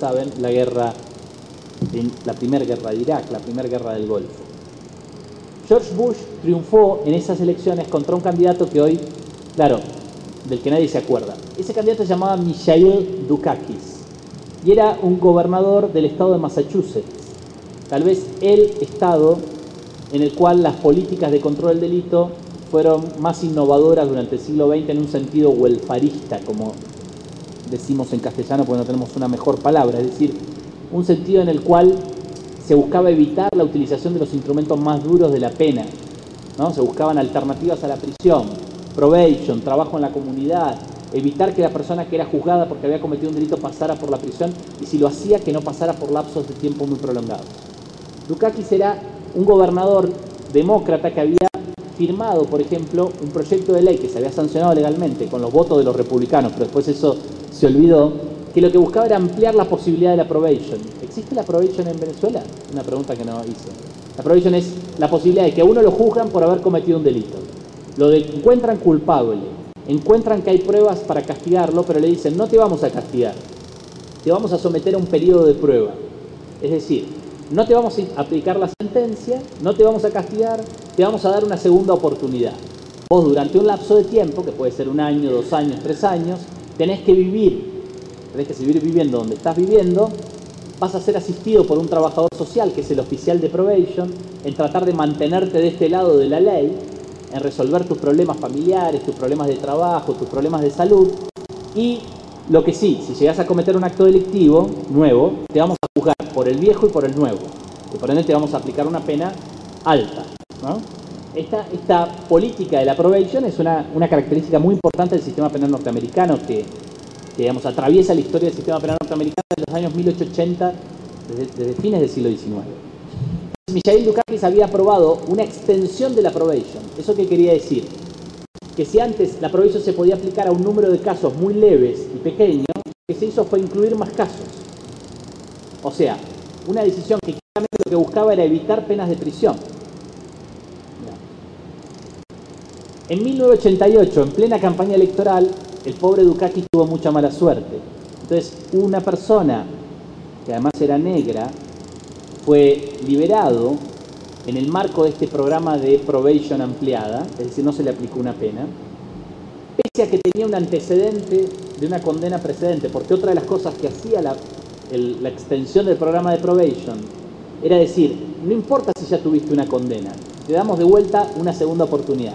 saben, la primera guerra de Irak, la primera guerra del Golfo. George Bush triunfó en esas elecciones contra un candidato que hoy, claro, del que nadie se acuerda. Ese candidato se llamaba Mikhail Dukakis y era un gobernador del estado de Massachusetts, tal vez el estado en el cual las políticas de control del delito fueron más innovadoras durante el siglo XX en un sentido welfarista, como decimos en castellano porque no tenemos una mejor palabra, es decir, un sentido en el cual se buscaba evitar la utilización de los instrumentos más duros de la pena, ¿no? Se buscaban alternativas a la prisión, probation, trabajo en la comunidad, evitar que la persona que era juzgada porque había cometido un delito pasara por la prisión y si lo hacía que no pasara por lapsos de tiempo muy prolongados. Dukakis era un gobernador demócrata que había firmado, por ejemplo, un proyecto de ley que se había sancionado legalmente con los votos de los republicanos, pero después eso se olvidó, que lo que buscaba era ampliar la posibilidad de la probation. ¿Existe la probation en Venezuela? Una pregunta que no hice. La probation es la posibilidad de que a uno lo juzgan por haber cometido un delito. Lo encuentran culpable, encuentran que hay pruebas para castigarlo, pero le dicen, no te vamos a castigar, te vamos a someter a un periodo de prueba. Es decir, no te vamos a aplicar la sentencia, no te vamos a castigar, te vamos a dar una segunda oportunidad. Vos durante un lapso de tiempo, que puede ser 1 año, 2 años, 3 años, tenés que seguir viviendo donde estás viviendo, vas a ser asistido por un trabajador social, que es el oficial de probation, en tratar de mantenerte de este lado de la ley, en resolver tus problemas familiares, tus problemas de trabajo, tus problemas de salud, y lo que sí, si llegas a cometer un acto delictivo nuevo, te vamos a juzgar por el viejo y por el nuevo, y por ende te vamos a aplicar una pena alta, ¿no? Esta política de la probation es una característica muy importante del sistema penal norteamericano que digamos, atraviesa la historia del sistema penal norteamericano desde los años 1880, desde fines del siglo XIX. Mikhail Dukakis había aprobado una extensión de la probation. ¿Eso qué quería decir? Que si antes la probation se podía aplicar a un número de casos muy leves y pequeños, lo que se hizo fue incluir más casos. O sea, una decisión que claramente lo que buscaba era evitar penas de prisión. En 1988, en plena campaña electoral, el pobre Dukakis tuvo mucha mala suerte. Entonces, una persona, que además era negra, fue liberado en el marco de este programa de probation ampliada, es decir, no se le aplicó una pena, pese a que tenía un antecedente de una condena precedente, porque otra de las cosas que hacía la extensión del programa de probation era decir, no importa si ya tuviste una condena, te damos de vuelta una segunda oportunidad.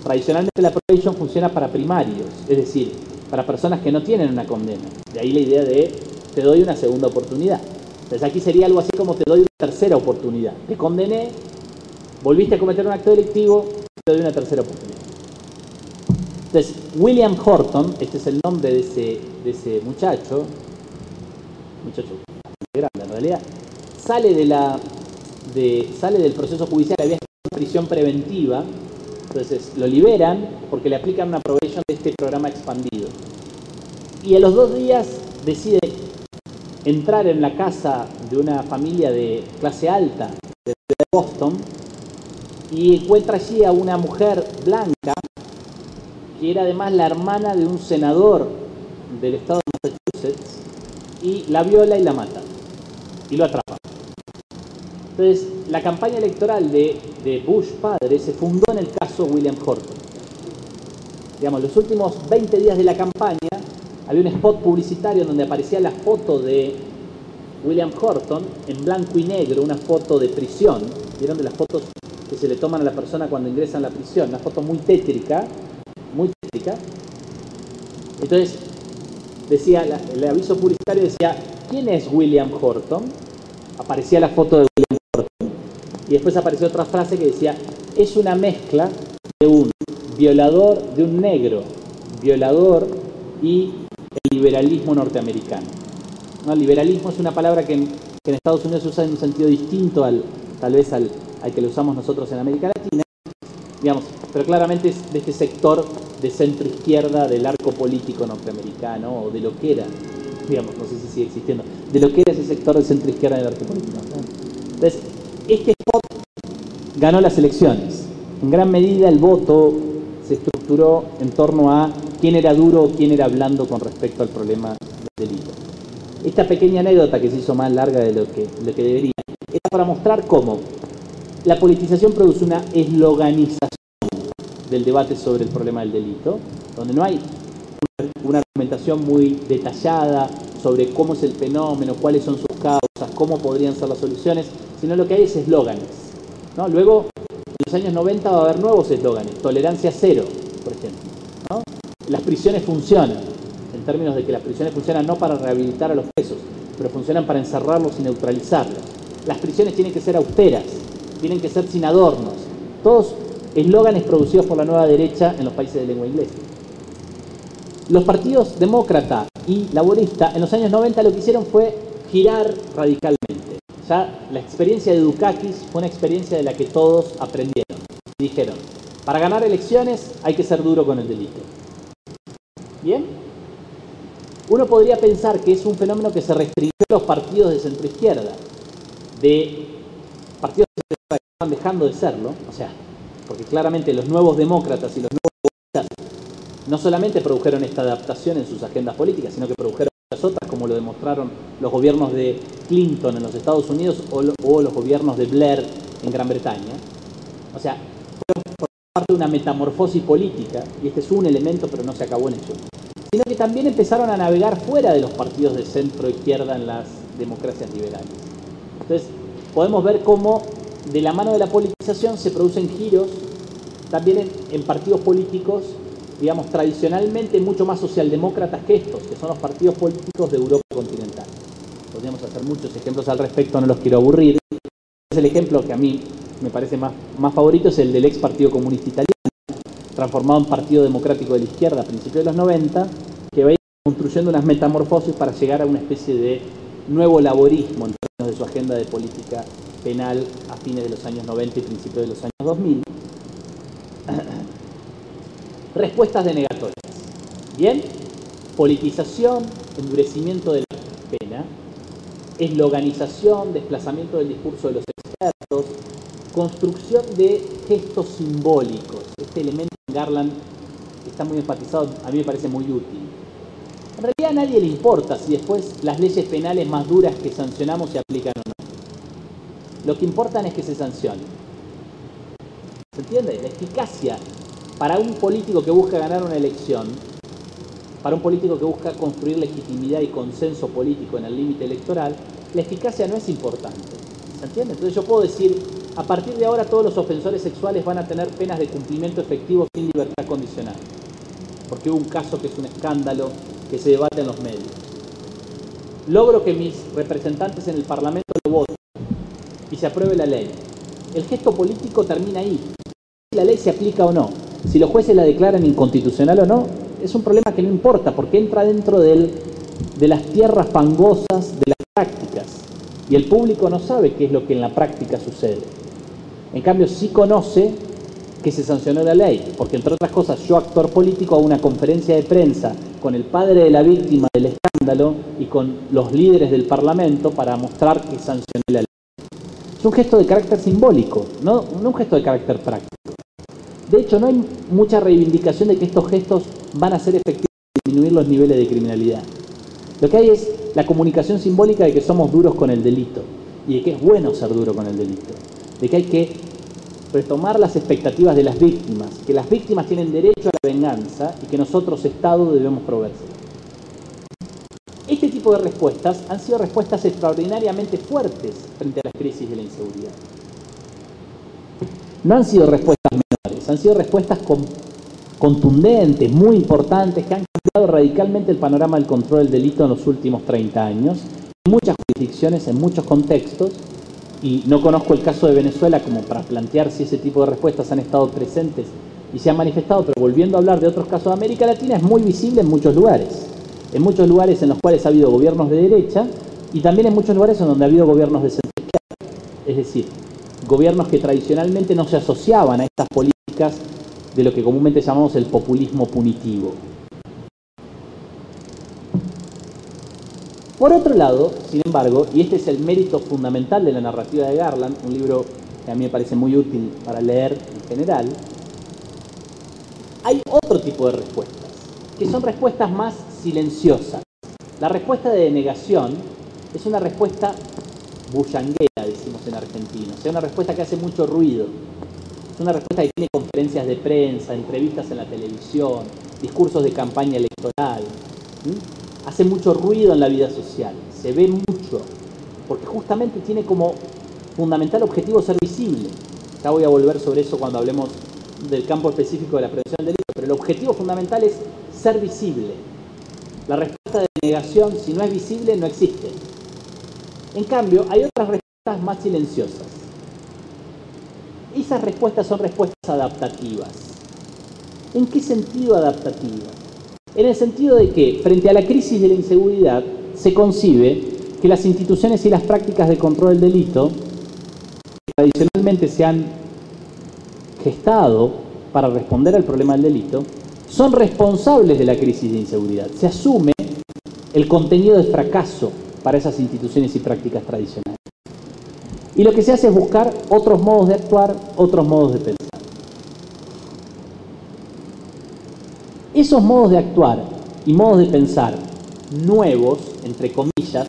Tradicionalmente la probation funciona para primarios, es decir, para personas que no tienen una condena. De ahí la idea de te doy una segunda oportunidad. Entonces aquí sería algo así como te doy una tercera oportunidad. Te condené, volviste a cometer un acto delictivo, te doy una tercera oportunidad. Entonces, William Horton, este es el nombre de ese muchacho grande en realidad, sale del proceso judicial, había estado en prisión preventiva. Entonces lo liberan porque le aplican una probation de este programa expandido. Y a los 2 días decide entrar en la casa de una familia de clase alta de Boston y encuentra allí a una mujer blanca que era además la hermana de un senador del estado de Massachusetts y la viola y la mata y lo atrapa. Entonces, la campaña electoral de Bush padre se fundó en el caso William Horton. Digamos, los últimos 20 días de la campaña había un spot publicitario donde aparecía la foto de William Horton en blanco y negro, una foto de prisión. ¿Vieron de las fotos que se le toman a la persona cuando ingresa a la prisión? Una foto muy tétrica, muy tétrica. Entonces, decía, el aviso publicitario decía, ¿quién es William Horton? Aparecía la foto de William Horton y después apareció otra frase que decía, es una mezcla de un violador, de un negro violador y el liberalismo norteamericano. ¿No? El liberalismo es una palabra que en Estados Unidos se usa en un sentido distinto tal vez al que lo usamos nosotros en América Latina, digamos, pero claramente es de este sector de centro izquierda del arco político norteamericano o de lo que era, digamos, no sé si sigue existiendo, de lo que era ese sector de centro izquierda del arco político. Entonces, este spot ganó las elecciones. En gran medida el voto se estructuró en torno a quién era duro o quién era blando con respecto al problema del delito. Esta pequeña anécdota, que se hizo más larga de lo que debería, era para mostrar cómo la politización produce una esloganización del debate sobre el problema del delito, donde no hay una argumentación muy detallada sobre cómo es el fenómeno, cuáles son sus causas, cómo podrían ser las soluciones, sino lo que hay es eslóganes, ¿no? Luego, en los años 90 va a haber nuevos eslóganes, tolerancia cero, por ejemplo, ¿no? Las prisiones funcionan, en términos de que las prisiones funcionan no para rehabilitar a los presos, pero funcionan para encerrarlos y neutralizarlos. Las prisiones tienen que ser austeras, tienen que ser sin adornos, todos eslóganes producidos por la nueva derecha en los países de lengua inglesa. Los partidos demócrata y laborista en los años 90 lo que hicieron fue girar radicalmente. Ya la experiencia de Dukakis fue una experiencia de la que todos aprendieron. Dijeron, para ganar elecciones hay que ser duro con el delito. ¿Bien? Uno podría pensar que es un fenómeno que se restringió a los partidos de centroizquierda, de partidos de centroizquierda que estaban dejando de serlo, o sea, porque claramente los nuevos demócratas y los nuevos populistas no solamente produjeron esta adaptación en sus agendas políticas, sino que produjeron muchas otras, como lo demostraron los gobiernos de Clinton en los Estados Unidos o los gobiernos de Blair en Gran Bretaña. O sea, fueron por parte de una metamorfosis política, y este es un elemento, pero no se acabó en ello, sino que también empezaron a navegar fuera de los partidos de centro-izquierda en las democracias liberales. Entonces, podemos ver cómo de la mano de la politización se producen giros también en partidos políticos, digamos, tradicionalmente mucho más socialdemócratas que estos, que son los partidos políticos de Europa continental. Podríamos hacer muchos ejemplos al respecto, no los quiero aburrir. El ejemplo que a mí me parece más favorito es el del ex Partido Comunista Italiano, transformado en Partido Democrático de la Izquierda a principios de los 90, que va a ir construyendo unas metamorfosis para llegar a una especie de nuevo laborismo en términos de su agenda de política penal a fines de los años 90 y principios de los años 2000. Respuestas denegatorias. Bien, politización, endurecimiento de la pena, esloganización, desplazamiento del discurso de los expertos, construcción de gestos simbólicos. Este elemento en Garland está muy enfatizado, a mí me parece muy útil. En realidad a nadie le importa si después las leyes penales más duras que sancionamos se aplican o no. Lo que importa es que se sancionen. ¿Se entiende? La eficacia para un político que busca ganar una elección, para un político que busca construir legitimidad y consenso político en el límite electoral, la eficacia no es importante. ¿Se entiende? Entonces yo puedo decir, a partir de ahora todos los ofensores sexuales van a tener penas de cumplimiento efectivo sin libertad condicional. Porque hubo un caso que es un escándalo que se debate en los medios. Logro que mis representantes en el Parlamento lo voten y se apruebe la ley. El gesto político termina ahí. Si la ley se aplica o no, si los jueces la declaran inconstitucional o no, es un problema que no importa, porque entra dentro de las tierras fangosas de las prácticas. Y el público no sabe qué es lo que en la práctica sucede. En cambio, sí conoce que se sancionó la ley, porque entre otras cosas yo, actor político, hago una conferencia de prensa con el padre de la víctima del escándalo y con los líderes del Parlamento para mostrar que sancioné la ley. Es un gesto de carácter simbólico, no un gesto de carácter práctico. De hecho, no hay mucha reivindicación de que estos gestos van a ser efectivos en disminuir los niveles de criminalidad. Lo que hay es la comunicación simbólica de que somos duros con el delito y de que es bueno ser duro con el delito, de que hay que retomar las expectativas de las víctimas, que las víctimas tienen derecho a la venganza y que nosotros, Estado, debemos proveérselo. Este tipo de respuestas han sido respuestas extraordinariamente fuertes frente a las crisis de la inseguridad. No han sido respuestas menores, han sido respuestas contundentes, muy importantes, que han cambiado radicalmente el panorama del control del delito en los últimos 30 años, en muchas jurisdicciones, en muchos contextos, y no conozco el caso de Venezuela como para plantear si ese tipo de respuestas han estado presentes y se han manifestado, pero volviendo a hablar de otros casos de América Latina, es muy visible en muchos lugares en los cuales ha habido gobiernos de derecha y también en muchos lugares en donde ha habido gobiernos de centro izquierda, es decir, gobiernos que tradicionalmente no se asociaban a estas políticas de lo que comúnmente llamamos el populismo punitivo. Por otro lado, sin embargo, y este es el mérito fundamental de la narrativa de Garland, un libro que a mí me parece muy útil para leer en general, hay otro tipo de respuestas, que son respuestas más silenciosas, La respuesta de denegación es una respuesta bullanguera, decimos en argentino, o sea, una respuesta que hace mucho ruido. Es una respuesta que tiene conferencias de prensa, entrevistas en la televisión, discursos de campaña electoral. Hace mucho ruido en la vida social, se ve mucho, porque justamente tiene como fundamental objetivo ser visible. Ya voy a volver sobre eso cuando hablemos del campo específico de la prevención del delito, pero el objetivo fundamental es ser visible. La respuesta de negación, si no es visible, no existe. En cambio, hay otras respuestas más silenciosas. Esas respuestas son respuestas adaptativas. ¿En qué sentido adaptativas? En el sentido de que, frente a la crisis de la inseguridad, se concibe que las instituciones y las prácticas de control del delito, que tradicionalmente se han gestado para responder al problema del delito, son responsables de la crisis de inseguridad. Se asume el contenido de fracaso para esas instituciones y prácticas tradicionales. Y lo que se hace es buscar otros modos de actuar, otros modos de pensar. Esos modos de actuar y modos de pensar nuevos, entre comillas,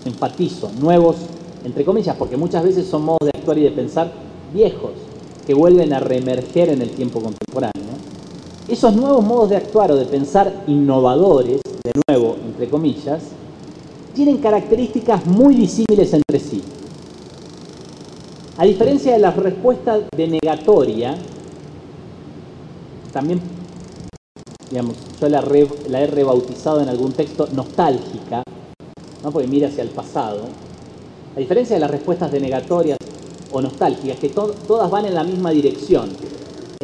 enfatizo, nuevos, entre comillas, porque muchas veces son modos de actuar y de pensar viejos, que vuelven a reemerger en el tiempo contemporáneo. Esos nuevos modos de actuar o de pensar innovadores, de nuevo, entre comillas, tienen características muy disímiles entre sí. A diferencia de la respuesta denegatoria, también, digamos, yo la he rebautizado en algún texto nostálgica, ¿no? Porque mira hacia el pasado. A diferencia de las respuestas denegatorias o nostálgicas, que todas van en la misma dirección,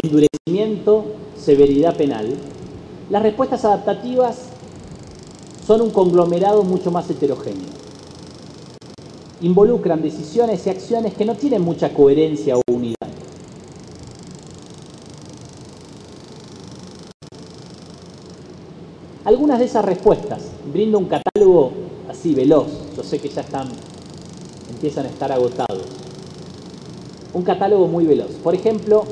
endurecimiento, severidad penal, las respuestas adaptativas son un conglomerado mucho más heterogéneo. Involucran decisiones y acciones que no tienen mucha coherencia o unidad. Algunas de esas respuestas, brindo un catálogo así veloz, yo sé que ya empiezan a estar agotados. Un catálogo muy veloz. Por ejemplo,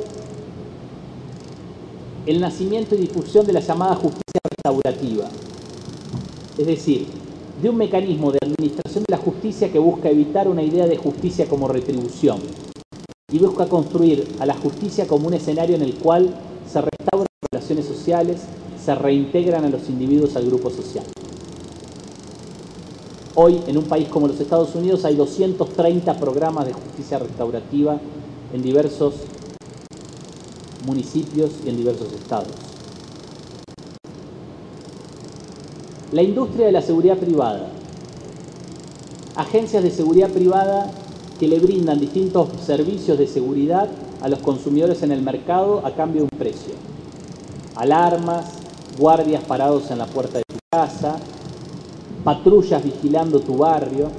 el nacimiento y difusión de la llamada justicia restaurativa. Es decir, de un mecanismo de administración de la justicia que busca evitar una idea de justicia como retribución y busca construir a la justicia como un escenario en el cual se restauran las relaciones sociales, se reintegran a los individuos al grupo social. Hoy, en un país como los Estados Unidos, hay 230 programas de justicia restaurativa en diversos municipios y en diversos estados. La industria de la seguridad privada. Agencias de seguridad privada que le brindan distintos servicios de seguridad a los consumidores en el mercado a cambio de un precio. Alarmas, guardias parados en la puerta de tu casa, patrullas vigilando tu barrio.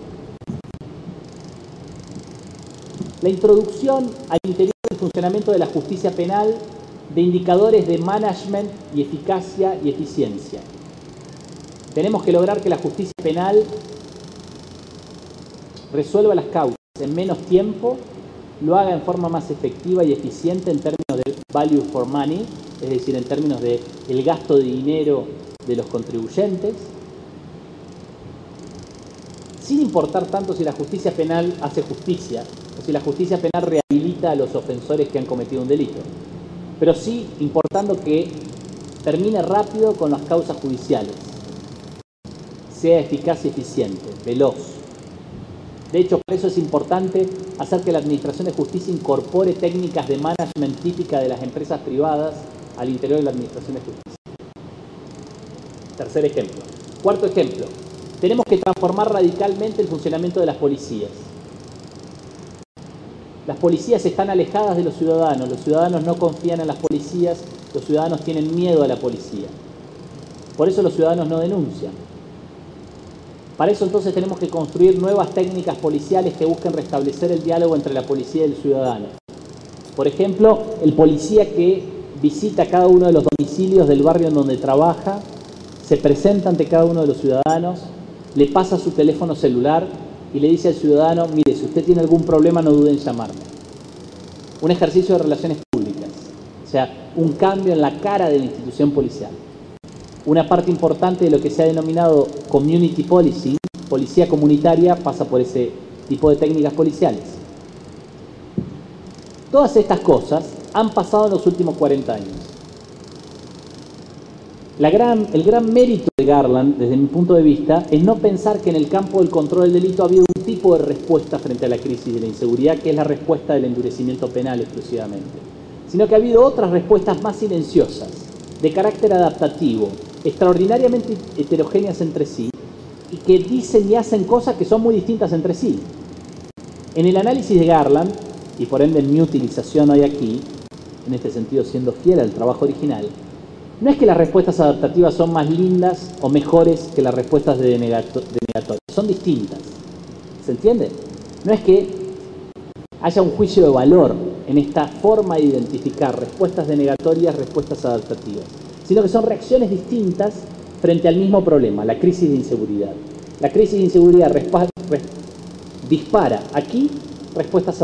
La introducción al interior del funcionamiento de la justicia penal de indicadores de management y eficacia y eficiencia. Tenemos que lograr que la justicia penal resuelva las causas en menos tiempo, lo haga en forma más efectiva y eficiente en términos de value for money, es decir, en términos de el gasto de dinero de los contribuyentes, sin importar tanto si la justicia penal hace justicia o si la justicia penal rehabilita a los ofensores que han cometido un delito, pero sí importando que termine rápido con las causas judiciales, sea eficaz y eficiente, veloz. De hecho, por eso es importante hacer que la Administración de Justicia incorpore técnicas de management típica de las empresas privadas al interior de la Administración de Justicia. Tercer ejemplo. Cuarto ejemplo. Tenemos que transformar radicalmente el funcionamiento de las policías. Las policías están alejadas de los ciudadanos no confían en las policías, los ciudadanos tienen miedo a la policía. Por eso los ciudadanos no denuncian. Para eso entonces tenemos que construir nuevas técnicas policiales que busquen restablecer el diálogo entre la policía y el ciudadano. Por ejemplo, el policía que visita cada uno de los domicilios del barrio en donde trabaja, se presenta ante cada uno de los ciudadanos, le pasa su teléfono celular y le dice al ciudadano, mire, si usted tiene algún problema no duden en llamarme. Un ejercicio de relaciones públicas, o sea, un cambio en la cara de la institución policial. Una parte importante de lo que se ha denominado community policing, policía comunitaria, pasa por ese tipo de técnicas policiales. Todas estas cosas han pasado en los últimos 40 años. El gran mérito de Garland, desde mi punto de vista, es no pensar que en el campo del control del delito ha habido un tipo de respuesta frente a la crisis de la inseguridad, que es la respuesta del endurecimiento penal exclusivamente, sino que ha habido otras respuestas más silenciosas, de carácter adaptativo, extraordinariamente heterogéneas entre sí, y que dicen y hacen cosas que son muy distintas entre sí. En el análisis de Garland, y por ende en mi utilización hoy aquí, en este sentido siendo fiel al trabajo original, no es que las respuestas adaptativas son más lindas o mejores que las respuestas de denegatorias, son distintas. ¿Se entiende? No es que haya un juicio de valor en esta forma de identificar respuestas denegatorias, respuestas adaptativas, sino que son reacciones distintas frente al mismo problema, la crisis de inseguridad. La crisis de inseguridad dispara aquí respuestas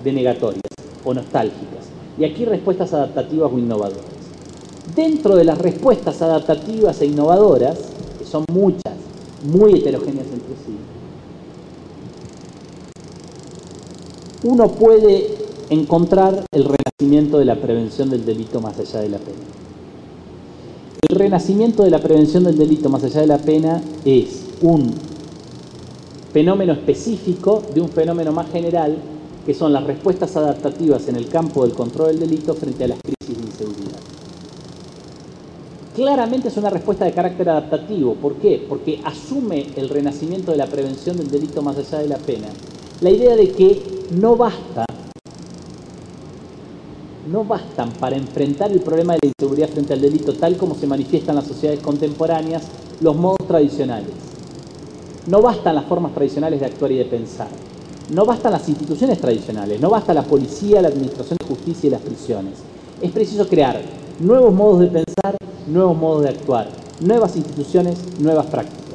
denegatorias o nostálgicas, y aquí respuestas adaptativas o innovadoras. Dentro de las respuestas adaptativas e innovadoras, que son muchas, muy heterogéneas entre sí, uno puede encontrar el renacimiento de la prevención del delito más allá de la pena. El renacimiento de la prevención del delito más allá de la pena es un fenómeno específico de un fenómeno más general, que son las respuestas adaptativas en el campo del control del delito frente a las crisis de inseguridad. Claramente es una respuesta de carácter adaptativo. ¿Por qué? Porque asume el renacimiento de la prevención del delito más allá de la pena la idea de que no bastan para enfrentar el problema de la inseguridad frente al delito tal como se manifiesta en las sociedades contemporáneas los modos tradicionales. No bastan las formas tradicionales de actuar y de pensar. No bastan las instituciones tradicionales. No basta la policía, la administración de justicia y las prisiones. Es preciso crear nuevos modos de pensar, nuevos modos de actuar, nuevas instituciones, nuevas prácticas.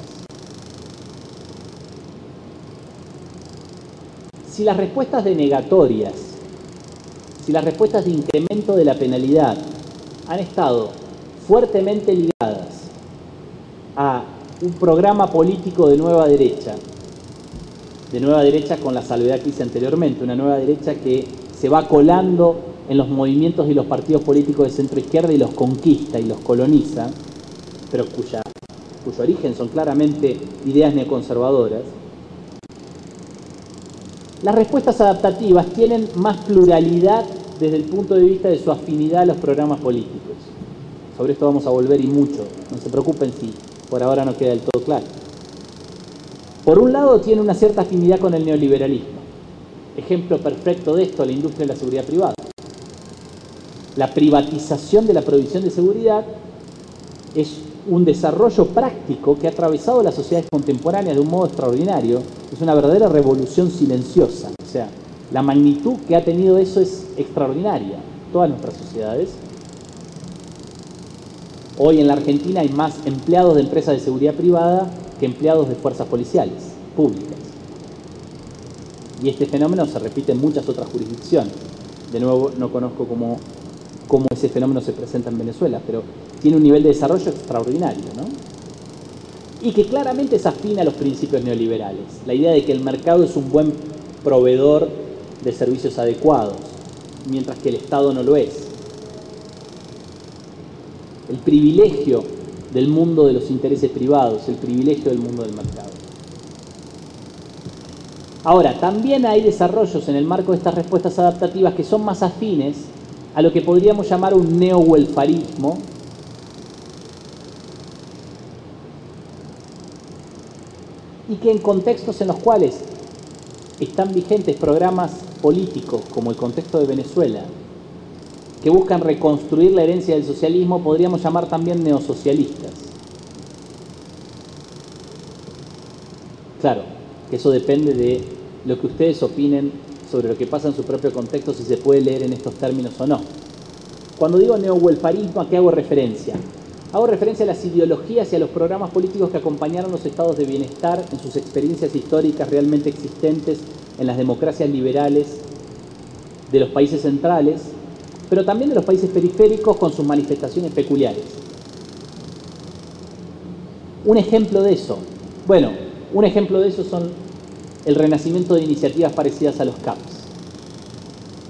Si las respuestas denegatorias, si las respuestas de incremento de la penalidad han estado fuertemente ligadas a un programa político de nueva derecha con la salvedad que hice anteriormente, una nueva derecha que se va colando en los movimientos y los partidos políticos de centro izquierda y los conquista y los coloniza, pero cuyo origen son claramente ideas neoconservadoras. Las respuestas adaptativas tienen más pluralidad desde el punto de vista de su afinidad a los programas políticos. Sobre esto vamos a volver y mucho, no se preocupen si por ahora no queda del todo claro. Por un lado tiene una cierta afinidad con el neoliberalismo. Ejemplo perfecto de esto, la industria de la seguridad privada. La privatización de la provisión de seguridad es un desarrollo práctico que ha atravesado las sociedades contemporáneas de un modo extraordinario. Es una verdadera revolución silenciosa. O sea, la magnitud que ha tenido eso es extraordinaria. Todas nuestras sociedades. Hoy en la Argentina hay más empleados de empresas de seguridad privada que empleados de fuerzas policiales públicas. Y este fenómeno se repite en muchas otras jurisdicciones. De nuevo, no conozco cómo ese fenómeno se presenta en Venezuela, pero tiene un nivel de desarrollo extraordinario, ¿no? Y que claramente es afín a los principios neoliberales. La idea de que el mercado es un buen proveedor de servicios adecuados, mientras que el Estado no lo es. El privilegio del mundo de los intereses privados, el privilegio del mundo del mercado. Ahora, también hay desarrollos en el marco de estas respuestas adaptativas que son más afines a lo que podríamos llamar un neo-welfarismo, y que en contextos en los cuales están vigentes programas políticos, como el contexto de Venezuela, que buscan reconstruir la herencia del socialismo, podríamos llamar también neosocialistas. Claro, que eso depende de lo que ustedes opinen sobre lo que pasa en su propio contexto, si se puede leer en estos términos o no. Cuando digo neo-welfarismo, ¿a qué hago referencia? Hago referencia a las ideologías y a los programas políticos que acompañaron los estados de bienestar en sus experiencias históricas realmente existentes en las democracias liberales de los países centrales, pero también de los países periféricos con sus manifestaciones peculiares. Un ejemplo de eso, bueno, un ejemplo de eso son el renacimiento de iniciativas parecidas a los CAPS.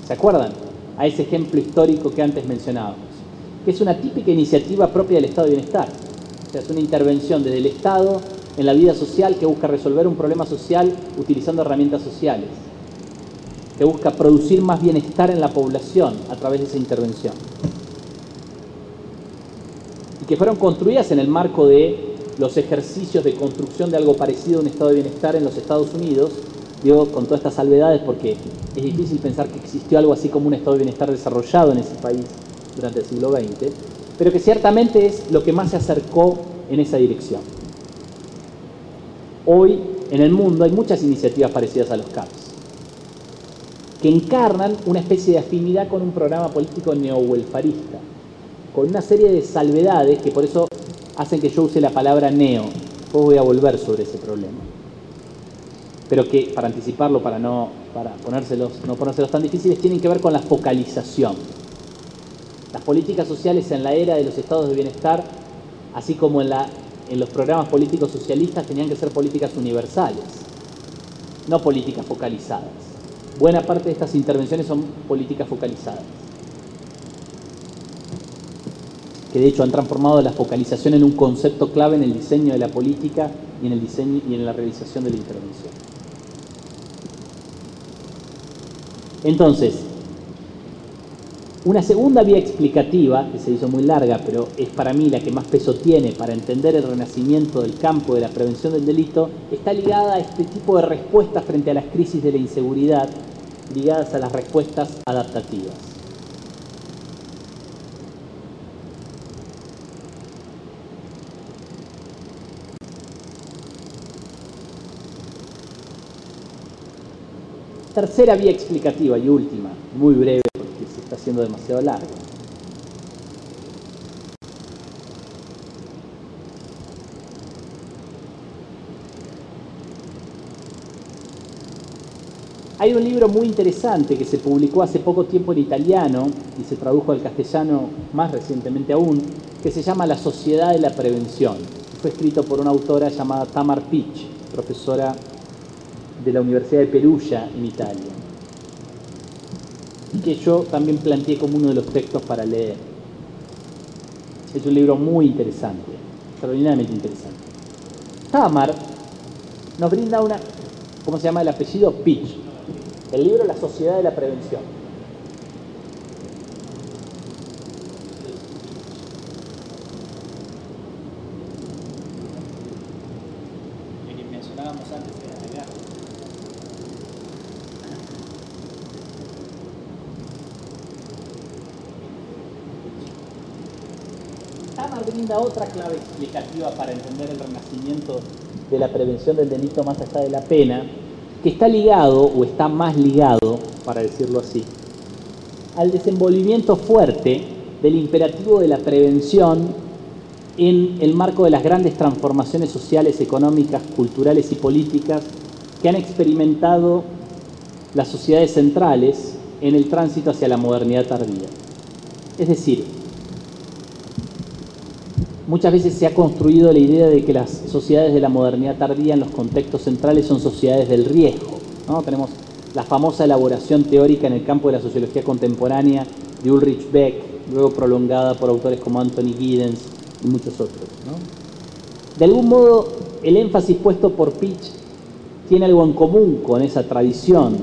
¿Se acuerdan? A ese ejemplo histórico que antes mencionábamos, que es una típica iniciativa propia del estado de bienestar. O sea, es una intervención desde el Estado en la vida social que busca resolver un problema social utilizando herramientas sociales, que busca producir más bienestar en la población a través de esa intervención. Y que fueron construidas en el marco de los ejercicios de construcción de algo parecido a un estado de bienestar en los Estados Unidos, digo con todas estas salvedades porque es difícil pensar que existió algo así como un estado de bienestar desarrollado en ese país durante el siglo XX, pero que ciertamente es lo que más se acercó en esa dirección. Hoy en el mundo hay muchas iniciativas parecidas a los CAPS, que encarnan una especie de afinidad con un programa político neo-welfarista, con una serie de salvedades que por eso hacen que yo use la palabra neo. Después voy a volver sobre ese problema. Pero que, para anticiparlo, no ponérselos tan difíciles, tienen que ver con la focalización. Las políticas sociales en la era de los estados de bienestar, así como en los programas políticos socialistas, tenían que ser políticas universales, no políticas focalizadas. Buena parte de estas intervenciones son políticas focalizadas, que de hecho han transformado la focalización en un concepto clave en el diseño de la política y en el diseño y en la realización de la intervención. Entonces, una segunda vía explicativa, que se hizo muy larga, pero es para mí la que más peso tiene para entender el renacimiento del campo de la prevención del delito, está ligada a este tipo de respuestas frente a las crisis de la inseguridad, ligadas a las respuestas adaptativas. Tercera vía explicativa y última, muy breve porque se está haciendo demasiado largo. Hay un libro muy interesante que se publicó hace poco tiempo en italiano y se tradujo al castellano más recientemente aún, que se llama La Sociedad de la Prevención. Fue escrito por una autora llamada Tamar Pietsch, profesora de la Universidad de Perugia en Italia, y que yo también planteé como uno de los textos para leer. Es un libro muy interesante, extraordinariamente interesante. Tamar nos brinda una, ¿cómo se llama el apellido? Pietsch. El libro La Sociedad de la Prevención. El que mencionábamos antes era legal. Tamar brinda otra clave explicativa para entender el renacimiento de la prevención del delito más allá de la pena, que está ligado, o está más ligado, para decirlo así, al desenvolvimiento fuerte del imperativo de la prevención en el marco de las grandes transformaciones sociales, económicas, culturales y políticas que han experimentado las sociedades centrales en el tránsito hacia la modernidad tardía. Es decir, muchas veces se ha construido la idea de que las sociedades de la modernidad tardía en los contextos centrales son sociedades del riesgo, ¿no? Tenemos la famosa elaboración teórica en el campo de la sociología contemporánea de Ulrich Beck, luego prolongada por autores como Anthony Giddens y muchos otros, ¿no? De algún modo, el énfasis puesto por Pietsch tiene algo en común con esa tradición,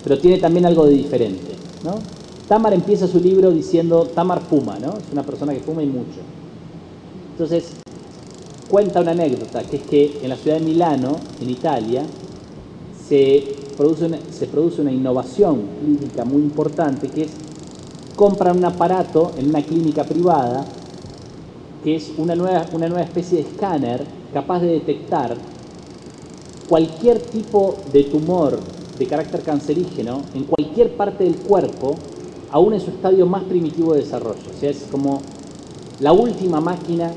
pero tiene también algo de diferente, ¿no? Tamar empieza su libro diciendo, Tamar fuma, ¿no? Es una persona que fuma y mucho. Entonces, cuenta una anécdota, que es que en la ciudad de Milano, en Italia, se produce una innovación clínica muy importante, que es compran un aparato en una clínica privada, que es una nueva especie de escáner capaz de detectar cualquier tipo de tumor de carácter cancerígeno en cualquier parte del cuerpo, aún en su estadio más primitivo de desarrollo. O sea, es como la última máquina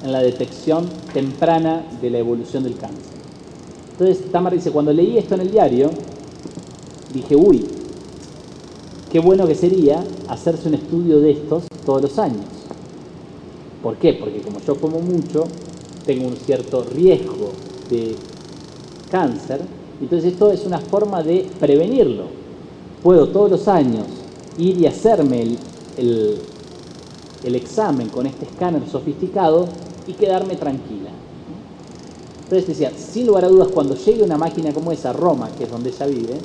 en la detección temprana de la evolución del cáncer. Entonces, Tamar dice, cuando leí esto en el diario, dije, uy, qué bueno que sería hacerse un estudio de estos todos los años. ¿Por qué? Porque como yo como mucho, tengo un cierto riesgo de cáncer. Entonces esto es una forma de prevenirlo. Puedo todos los años ir y hacerme el examen con este escáner sofisticado y quedarme tranquila. Entonces decía, sin lugar a dudas, cuando llegue una máquina como esa a Roma, que es donde ella vive,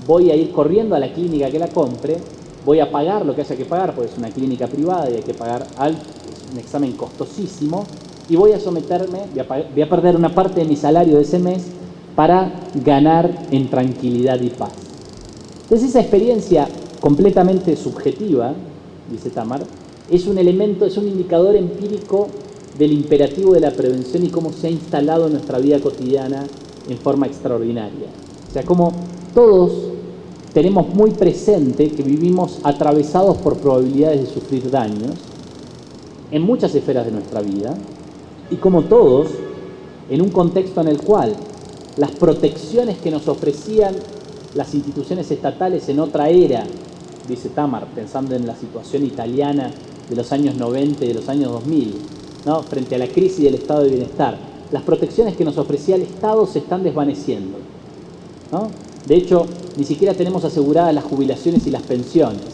voy a ir corriendo a la clínica que la compre, voy a pagar lo que haya que pagar, porque es una clínica privada y hay que pagar un examen costosísimo, y voy a someterme, voy a perder una parte de mi salario de ese mes para ganar en tranquilidad y paz. Entonces esa experiencia completamente subjetiva, dice Tamar, es un elemento, es un indicador empírico del imperativo de la prevención y cómo se ha instalado en nuestra vida cotidiana en forma extraordinaria. O sea, como todos tenemos muy presente que vivimos atravesados por probabilidades de sufrir daños en muchas esferas de nuestra vida, y como todos, en un contexto en el cual las protecciones que nos ofrecían las instituciones estatales en otra era, dice Tamar, pensando en la situación italiana de los años 90 y de los años 2000, ¿no? Frente a la crisis del estado de bienestar, las protecciones que nos ofrecía el Estado se están desvaneciendo, ¿no? De hecho, ni siquiera tenemos aseguradas las jubilaciones y las pensiones.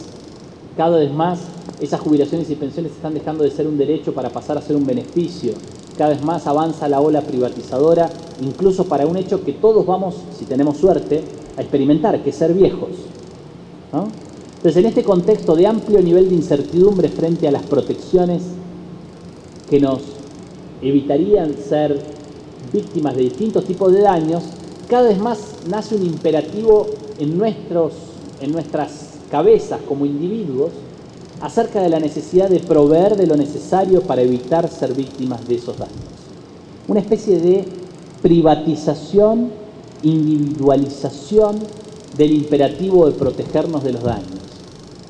Cada vez más esas jubilaciones y pensiones están dejando de ser un derecho para pasar a ser un beneficio. Cada vez más avanza la ola privatizadora, incluso para un hecho que todos vamos, si tenemos suerte, a experimentar, que es ser viejos, ¿no? Entonces, en este contexto de amplio nivel de incertidumbre frente a las protecciones que nos evitarían ser víctimas de distintos tipos de daños, cada vez más nace un imperativo en nuestras cabezas como individuos acerca de la necesidad de proveer de lo necesario para evitar ser víctimas de esos daños. Una especie de privatización, individualización del imperativo de protegernos de los daños,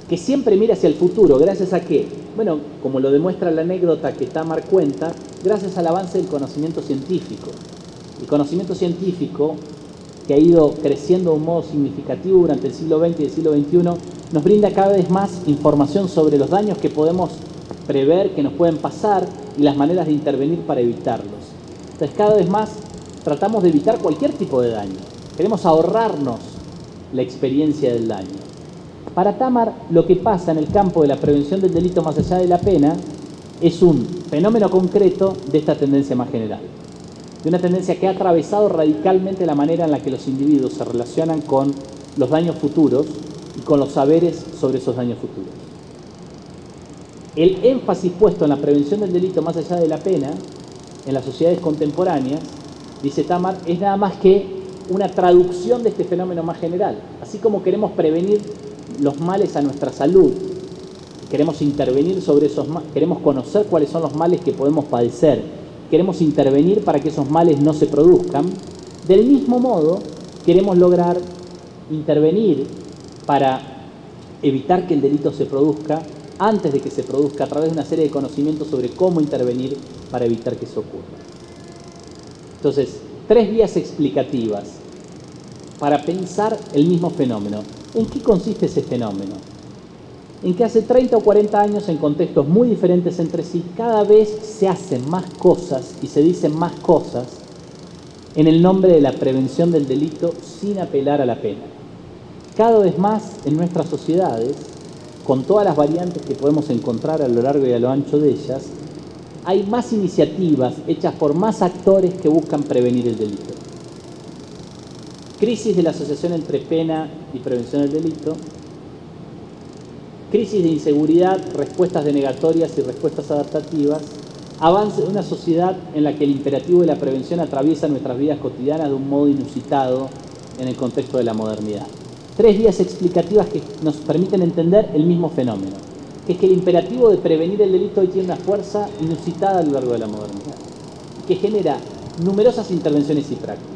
que siempre mira hacia el futuro. ¿Gracias a qué? Bueno, como lo demuestra la anécdota que Tamar cuenta, gracias al avance del conocimiento científico. El conocimiento científico, que ha ido creciendo de un modo significativo durante el siglo XX y el siglo XXI, nos brinda cada vez más información sobre los daños que podemos prever, que nos pueden pasar, y las maneras de intervenir para evitarlos. Entonces, cada vez más tratamos de evitar cualquier tipo de daño. Queremos ahorrarnos la experiencia del daño. Para Tamar, lo que pasa en el campo de la prevención del delito más allá de la pena es un fenómeno concreto de esta tendencia más general, de una tendencia que ha atravesado radicalmente la manera en la que los individuos se relacionan con los daños futuros y con los saberes sobre esos daños futuros. El énfasis puesto en la prevención del delito más allá de la pena en las sociedades contemporáneas, dice Tamar, es nada más que una traducción de este fenómeno más general. Así como queremos prevenir los males a nuestra salud, queremos intervenir sobre esos males, queremos conocer cuáles son los males que podemos padecer, queremos intervenir para que esos males no se produzcan, del mismo modo queremos lograr intervenir para evitar que el delito se produzca antes de que se produzca, a través de una serie de conocimientos sobre cómo intervenir para evitar que eso ocurra. Entonces, 3 vías explicativas para pensar el mismo fenómeno. ¿En qué consiste ese fenómeno? En que hace 30 o 40 años, en contextos muy diferentes entre sí, cada vez se hacen más cosas y se dicen más cosas en el nombre de la prevención del delito sin apelar a la pena. Cada vez más en nuestras sociedades, con todas las variantes que podemos encontrar a lo largo y a lo ancho de ellas, hay más iniciativas hechas por más actores que buscan prevenir el delito. Crisis de la asociación entre pena y prevención del delito, crisis de inseguridad, respuestas denegatorias y respuestas adaptativas, avance de una sociedad en la que el imperativo de la prevención atraviesa nuestras vidas cotidianas de un modo inusitado en el contexto de la modernidad. 3 vías explicativas que nos permiten entender el mismo fenómeno, que es que el imperativo de prevenir el delito hoy tiene una fuerza inusitada a lo largo de la modernidad, que genera numerosas intervenciones y prácticas.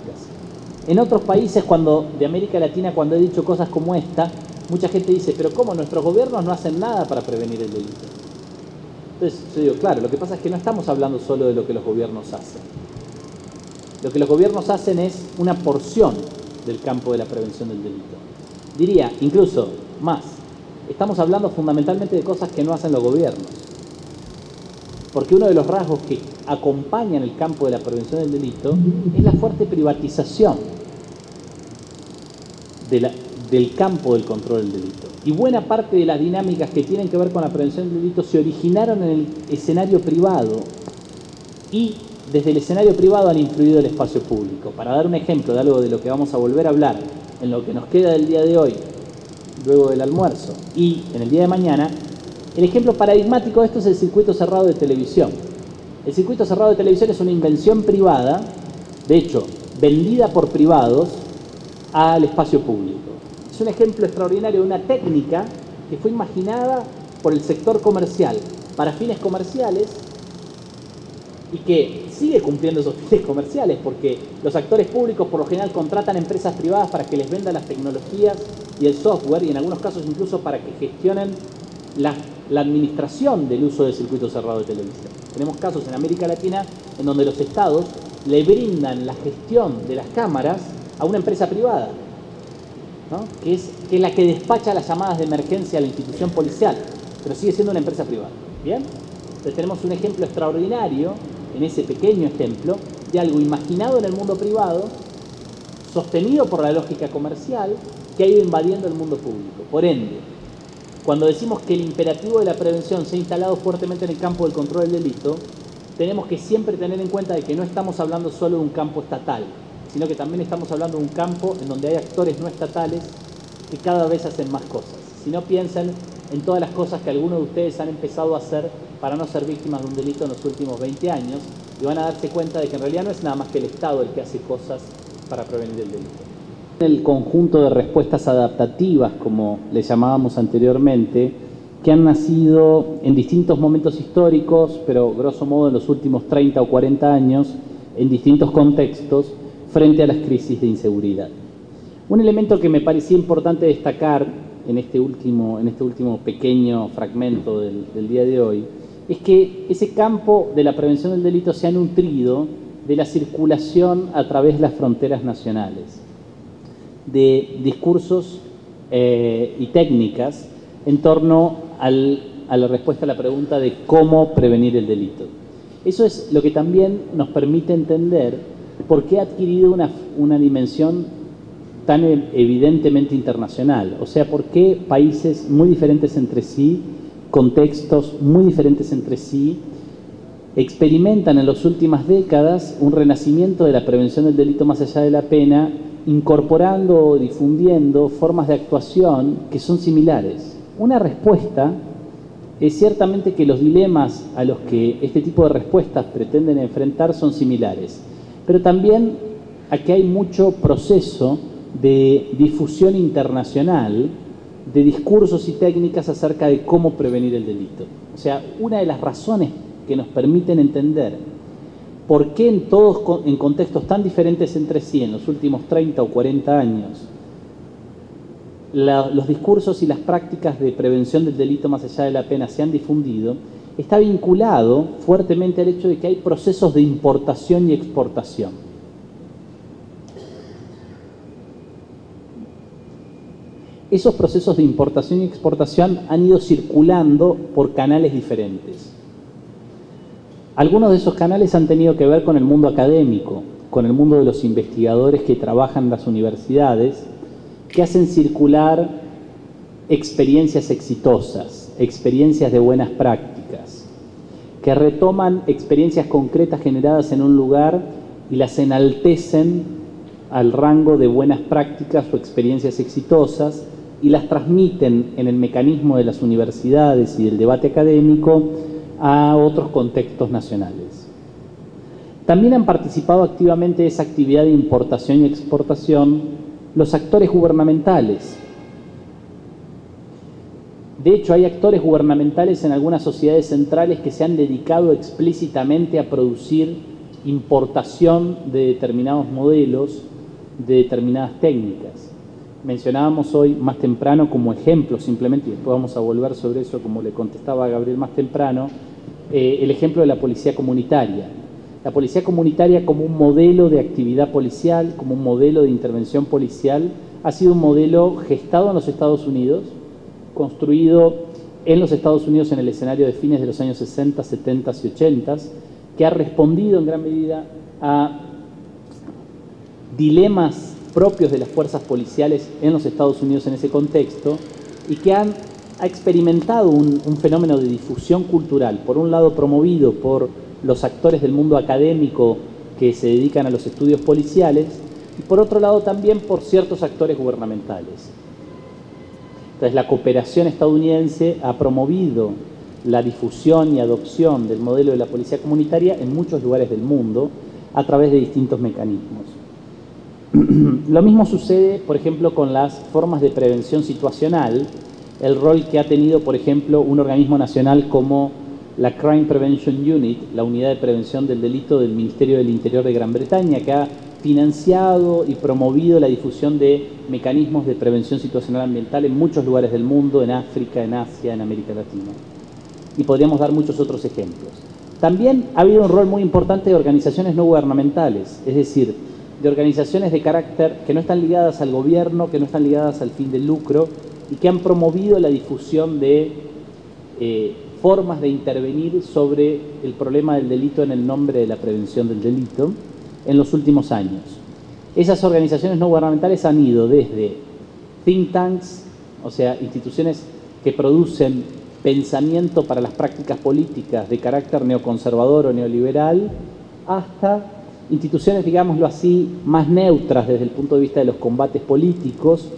En otros países de América Latina, cuando he dicho cosas como esta, mucha gente dice, pero ¿cómo nuestros gobiernos no hacen nada para prevenir el delito? Entonces yo digo, claro, lo que pasa es que no estamos hablando solo de lo que los gobiernos hacen. Lo que los gobiernos hacen es una porción del campo de la prevención del delito. Diría, incluso más, estamos hablando fundamentalmente de cosas que no hacen los gobiernos. Porque uno de los rasgos que acompañan el campo de la prevención del delito es la fuerte privatización del campo del control del delito. Y buena parte de las dinámicas que tienen que ver con la prevención del delito se originaron en el escenario privado y desde el escenario privado han influido el espacio público. Para dar un ejemplo de algo de lo que vamos a volver a hablar en lo que nos queda del día de hoy, luego del almuerzo y en el día de mañana, el ejemplo paradigmático de esto es el circuito cerrado de televisión. El circuito cerrado de televisión es una invención privada, de hecho, vendida por privados al espacio público. Es un ejemplo extraordinario de una técnica que fue imaginada por el sector comercial para fines comerciales y que sigue cumpliendo esos fines comerciales porque los actores públicos por lo general contratan empresas privadas para que les vendan las tecnologías y el software y en algunos casos incluso para que gestionen la administración del uso del circuito cerrado de televisión. Tenemos casos en América Latina en donde los estados le brindan la gestión de las cámaras a una empresa privada, ¿no? que es la que despacha las llamadas de emergencia a la institución policial, pero sigue siendo una empresa privada. ¿Bien? Entonces tenemos un ejemplo extraordinario, en ese pequeño ejemplo, de algo imaginado en el mundo privado, sostenido por la lógica comercial, que ha ido invadiendo el mundo público. Por ende, cuando decimos que el imperativo de la prevención se ha instalado fuertemente en el campo del control del delito, tenemos que siempre tener en cuenta de que no estamos hablando solo de un campo estatal, sino que también estamos hablando de un campo en donde hay actores no estatales que cada vez hacen más cosas. Si no, piensen en todas las cosas que algunos de ustedes han empezado a hacer para no ser víctimas de un delito en los últimos 20 años y van a darse cuenta de que en realidad no es nada más que el Estado el que hace cosas para prevenir el delito. El conjunto de respuestas adaptativas, como le llamábamos anteriormente, que han nacido en distintos momentos históricos, pero grosso modo en los últimos 30 o 40 años, en distintos contextos, frente a las crisis de inseguridad. Un elemento que me parecía importante destacar en este último pequeño fragmento del día de hoy es que ese campo de la prevención del delito se ha nutrido de la circulación a través de las fronteras nacionales, de discursos y técnicas en torno a la respuesta a la pregunta de cómo prevenir el delito. Eso es lo que también nos permite entender por qué ha adquirido una dimensión tan evidentemente internacional. O sea, por qué países muy diferentes entre sí, contextos muy diferentes entre sí, experimentan en las últimas décadas un renacimiento de la prevención del delito más allá de la pena, incorporando o difundiendo formas de actuación que son similares. Una respuesta es ciertamente que los dilemas a los que este tipo de respuestas pretenden enfrentar son similares, pero también aquí hay mucho proceso de difusión internacional de discursos y técnicas acerca de cómo prevenir el delito. O sea, una de las razones que nos permiten entender por qué en contextos tan diferentes entre sí en los últimos 30 o 40 años los discursos y las prácticas de prevención del delito más allá de la pena se han difundido, está vinculado fuertemente al hecho de que hay procesos de importación y exportación. Esos procesos de importación y exportación han ido circulando por canales diferentes. Algunos de esos canales han tenido que ver con el mundo académico, con el mundo de los investigadores que trabajan en las universidades, que hacen circular experiencias exitosas, experiencias de buenas prácticas, que retoman experiencias concretas generadas en un lugar y las enaltecen al rango de buenas prácticas o experiencias exitosas y las transmiten en el mecanismo de las universidades y del debate académico a otros contextos nacionales. También han participado activamente de esa actividad de importación y exportación los actores gubernamentales. De hecho, hay actores gubernamentales en algunas sociedades centrales que se han dedicado explícitamente a producir importación de determinados modelos, de determinadas técnicas. Mencionábamos hoy más temprano como ejemplo, simplemente, y después vamos a volver sobre eso, como le contestaba a Gabriel más temprano, el ejemplo de la policía comunitaria. La policía comunitaria como un modelo de actividad policial, como un modelo de intervención policial, ha sido un modelo gestado en los Estados Unidos, construido en los Estados Unidos en el escenario de fines de los años 60, 70 y 80, que ha respondido en gran medida a dilemas propios de las fuerzas policiales en los Estados Unidos en ese contexto y que ha experimentado un fenómeno de difusión cultural, por un lado promovido por los actores del mundo académico que se dedican a los estudios policiales y por otro lado también por ciertos actores gubernamentales. Entonces la cooperación estadounidense ha promovido la difusión y adopción del modelo de la policía comunitaria en muchos lugares del mundo a través de distintos mecanismos. Lo mismo sucede, por ejemplo, con las formas de prevención situacional, el rol que ha tenido, por ejemplo, un organismo nacional como la Crime Prevention Unit, la unidad de prevención del delito del Ministerio del Interior de Gran Bretaña, que ha financiado y promovido la difusión de mecanismos de prevención situacional ambiental en muchos lugares del mundo, en África, en Asia, en América Latina. Y podríamos dar muchos otros ejemplos. También ha habido un rol muy importante de organizaciones no gubernamentales, es decir, de organizaciones de carácter que no están ligadas al gobierno, que no están ligadas al fin del lucro y que han promovido la difusión de formas de intervenir sobre el problema del delito en el nombre de la prevención del delito en los últimos años. Esas organizaciones no gubernamentales han ido desde think tanks, o sea, instituciones que producen pensamiento para las prácticas políticas de carácter neoconservador o neoliberal, hasta instituciones, digámoslo así, más neutras desde el punto de vista de los combates políticos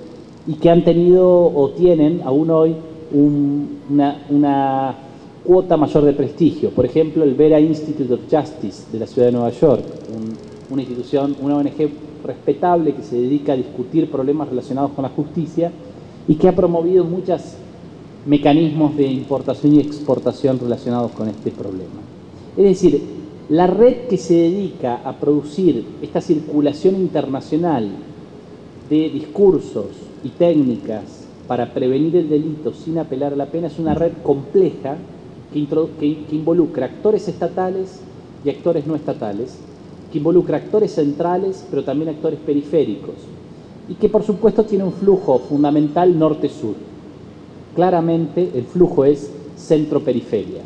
y que han tenido o tienen aún hoy una cuota mayor de prestigio. Por ejemplo, el Vera Institute of Justice de la ciudad de Nueva York, una institución, una ONG respetable que se dedica a discutir problemas relacionados con la justicia y que ha promovido muchos mecanismos de importación y exportación relacionados con este problema. Es decir, la red que se dedica a producir esta circulación internacional de discursos y técnicas para prevenir el delito sin apelar a la pena es una red compleja que involucra actores estatales y actores no estatales, que involucra actores centrales pero también actores periféricos y que por supuesto tiene un flujo fundamental norte-sur. Claramente el flujo es centro-periferia.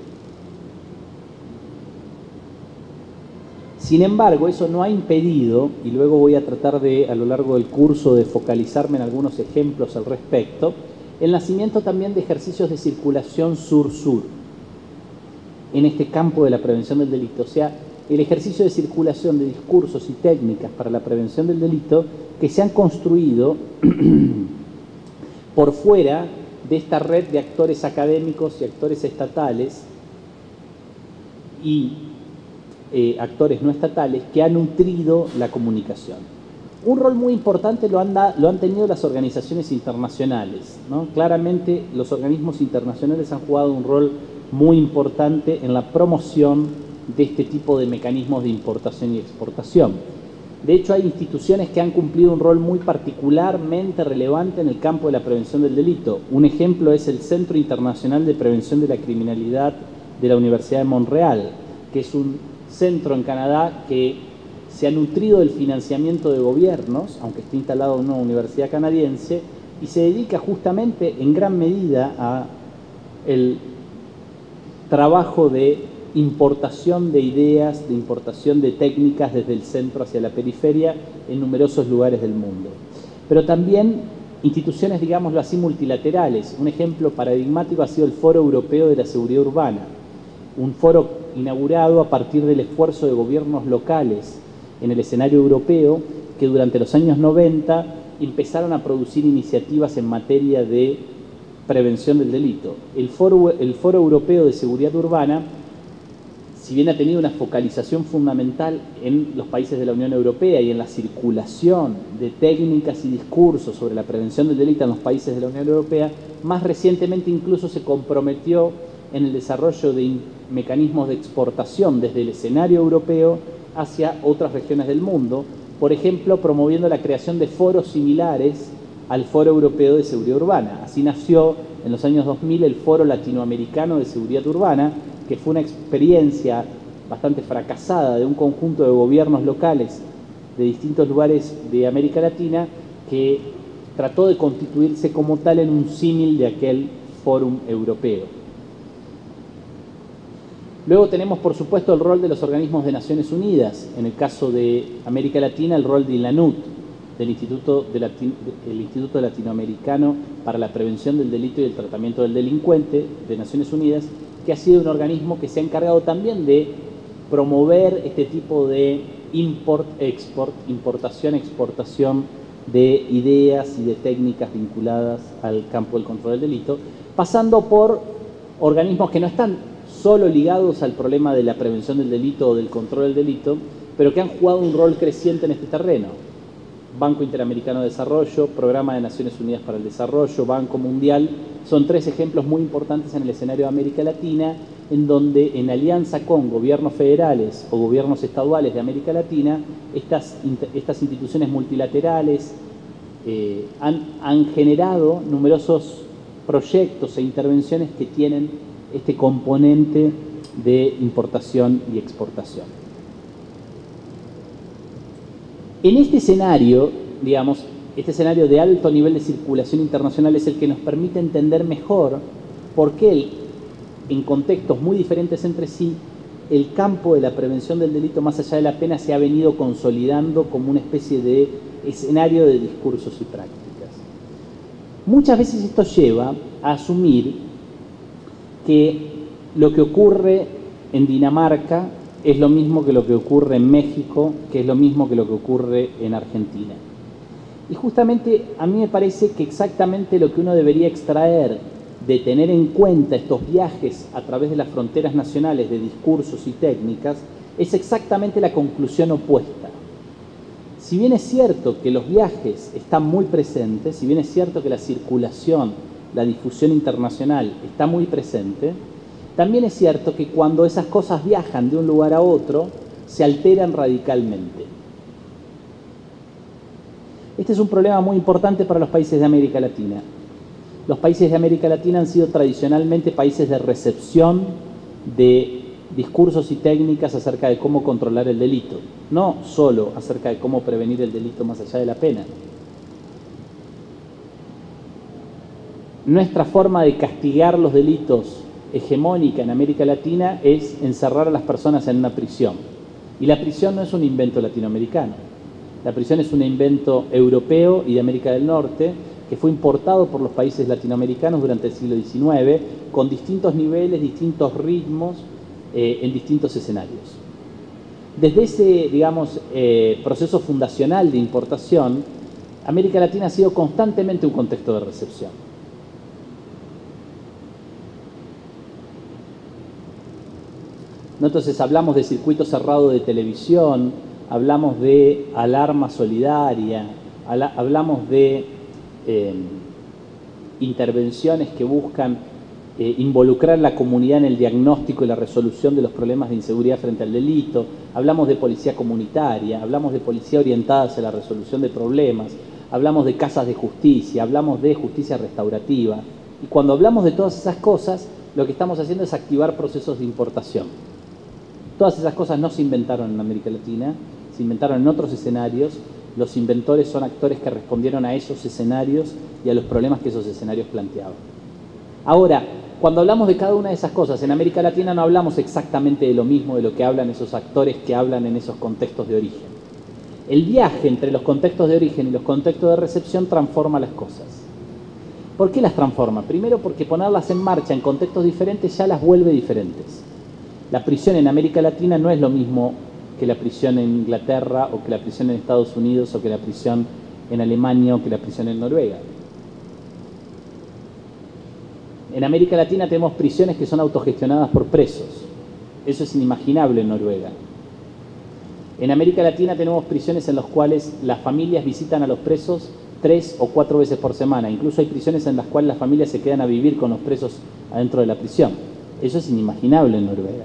Sin embargo, eso no ha impedido, y luego voy a tratar de, a lo largo del curso, de focalizarme en algunos ejemplos al respecto, el nacimiento también de ejercicios de circulación sur-sur en este campo de la prevención del delito. O sea, el ejercicio de circulación de discursos y técnicas para la prevención del delito que se han construido por fuera de esta red de actores académicos y actores estatales y actores no estatales que han nutrido la comunicación. Un rol muy importante lo han tenido las organizaciones internacionales, ¿no? Claramente los organismos internacionales han jugado un rol muy importante en la promoción de este tipo de mecanismos de importación y exportación. De hecho, hay instituciones que han cumplido un rol muy particularmente relevante en el campo de la prevención del delito. Un ejemplo es el Centro Internacional de Prevención de la Criminalidad de la Universidad de Montreal, que es un centro en Canadá que se ha nutrido del financiamiento de gobiernos, aunque esté instalado en una universidad canadiense, y se dedica justamente en gran medida a el trabajo de importación de ideas, de importación de técnicas desde el centro hacia la periferia en numerosos lugares del mundo. Pero también instituciones, digámoslo así, multilaterales. Un ejemplo paradigmático ha sido el Foro Europeo de la Seguridad Urbana, un foro inaugurado a partir del esfuerzo de gobiernos locales en el escenario europeo que durante los años 90 empezaron a producir iniciativas en materia de prevención del delito. El Foro Europeo de Seguridad Urbana, si bien ha tenido una focalización fundamental en los países de la Unión Europea y en la circulación de técnicas y discursos sobre la prevención del delito en los países de la Unión Europea, más recientemente incluso se comprometió en el desarrollo de mecanismos de exportación desde el escenario europeo hacia otras regiones del mundo, por ejemplo, promoviendo la creación de foros similares al Foro Europeo de Seguridad Urbana. Así nació en los años 2000 el Foro Latinoamericano de Seguridad Urbana, que fue una experiencia bastante fracasada de un conjunto de gobiernos locales de distintos lugares de América Latina que trató de constituirse como tal en un símil de aquel Fórum Europeo. Luego tenemos, por supuesto, el rol de los organismos de Naciones Unidas. En el caso de América Latina, el rol de INANUT, del Instituto Latinoamericano para la Prevención del Delito y el Tratamiento del Delincuente de Naciones Unidas, que ha sido un organismo que se ha encargado también de promover este tipo de importación, exportación de ideas y de técnicas vinculadas al campo del control del delito, pasando por organismos que no están solo ligados al problema de la prevención del delito o del control del delito, pero que han jugado un rol creciente en este terreno. Banco Interamericano de Desarrollo, Programa de Naciones Unidas para el Desarrollo, Banco Mundial, son tres ejemplos muy importantes en el escenario de América Latina, en donde en alianza con gobiernos federales o gobiernos estaduales de América Latina, estas instituciones multilaterales han generado numerosos proyectos e intervenciones que tienen este componente de importación y exportación. En este escenario, digamos, este escenario de alto nivel de circulación internacional es el que nos permite entender mejor por qué, en contextos muy diferentes entre sí, el campo de la prevención del delito más allá de la pena se ha venido consolidando como una especie de escenario de discursos y prácticas. Muchas veces esto lleva a asumir que lo que ocurre en Dinamarca es lo mismo que lo que ocurre en México, que es lo mismo que lo que ocurre en Argentina. Y justamente a mí me parece que exactamente lo que uno debería extraer de tener en cuenta estos viajes a través de las fronteras nacionales de discursos y técnicas es exactamente la conclusión opuesta. Si bien es cierto que los viajes están muy presentes, si bien es cierto que la circulación, la difusión internacional está muy presente, también es cierto que cuando esas cosas viajan de un lugar a otro, se alteran radicalmente. Este es un problema muy importante para los países de América Latina. Los países de América Latina han sido tradicionalmente países de recepción de discursos y técnicas acerca de cómo controlar el delito, no solo acerca de cómo prevenir el delito más allá de la pena. Nuestra forma de castigar los delitos hegemónica en América Latina es encerrar a las personas en una prisión. Y la prisión no es un invento latinoamericano. La prisión es un invento europeo y de América del Norte que fue importado por los países latinoamericanos durante el siglo XIX con distintos niveles, distintos ritmos, en distintos escenarios. Desde ese, digamos, proceso fundacional de importación, América Latina ha sido constantemente un contexto de recepción. Entonces hablamos de circuito cerrado de televisión, hablamos de alarma solidaria, hablamos de intervenciones que buscan involucrar a la comunidad en el diagnóstico y la resolución de los problemas de inseguridad frente al delito, hablamos de policía comunitaria, hablamos de policía orientada hacia la resolución de problemas, hablamos de casas de justicia, hablamos de justicia restaurativa. Y cuando hablamos de todas esas cosas, lo que estamos haciendo es activar procesos de importación. Todas esas cosas no se inventaron en América Latina, se inventaron en otros escenarios. Los inventores son actores que respondieron a esos escenarios y a los problemas que esos escenarios planteaban. Ahora, cuando hablamos de cada una de esas cosas, en América Latina no hablamos exactamente de lo mismo de lo que hablan esos actores que hablan en esos contextos de origen. El viaje entre los contextos de origen y los contextos de recepción transforma las cosas. ¿Por qué las transforma? Primero porque ponerlas en marcha en contextos diferentes ya las vuelve diferentes. La prisión en América Latina no es lo mismo que la prisión en Inglaterra o que la prisión en Estados Unidos o que la prisión en Alemania o que la prisión en Noruega. En América Latina tenemos prisiones que son autogestionadas por presos. Eso es inimaginable en Noruega. En América Latina tenemos prisiones en las cuales las familias visitan a los presos 3 o 4 veces por semana. Incluso hay prisiones en las cuales las familias se quedan a vivir con los presos adentro de la prisión. Eso es inimaginable en Noruega.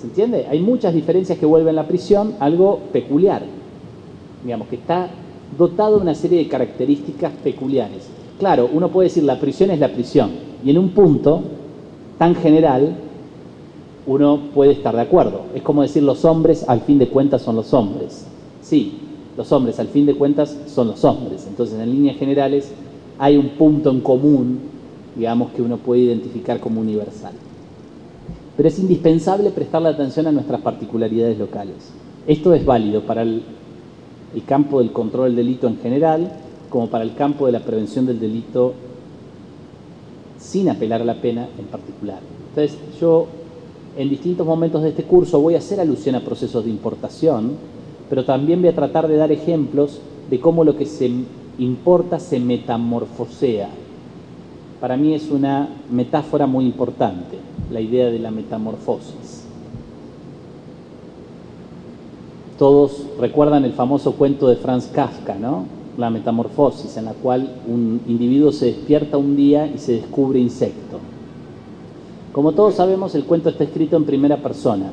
¿Se entiende? Hay muchas diferencias que vuelven la prisión algo peculiar. Digamos que está dotado de una serie de características peculiares. Claro, uno puede decir la prisión es la prisión. Y en un punto tan general uno puede estar de acuerdo. Es como decir los hombres al fin de cuentas son los hombres. Sí, los hombres al fin de cuentas son los hombres. Entonces en líneas generales hay un punto en común, digamos, que uno puede identificar como universal. pero es indispensable prestarle atención a nuestras particularidades locales. Esto es válido para el campo del control del delito en general, como para el campo de la prevención del delito sin apelar a la pena en particular. Entonces, yo en distintos momentos de este curso voy a hacer alusión a procesos de importación, pero también voy a tratar de dar ejemplos de cómo lo que se importa se metamorfosea. Para mí es una metáfora muy importante, la idea de la metamorfosis. Todos recuerdan el famoso cuento de Franz Kafka, ¿no? La metamorfosis, en la cual un individuo se despierta un día y se descubre insecto. Como todos sabemos, el cuento está escrito en primera persona.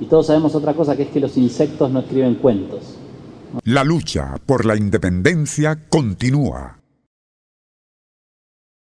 Y todos sabemos otra cosa, que es que los insectos no escriben cuentos. La lucha por la independencia continúa.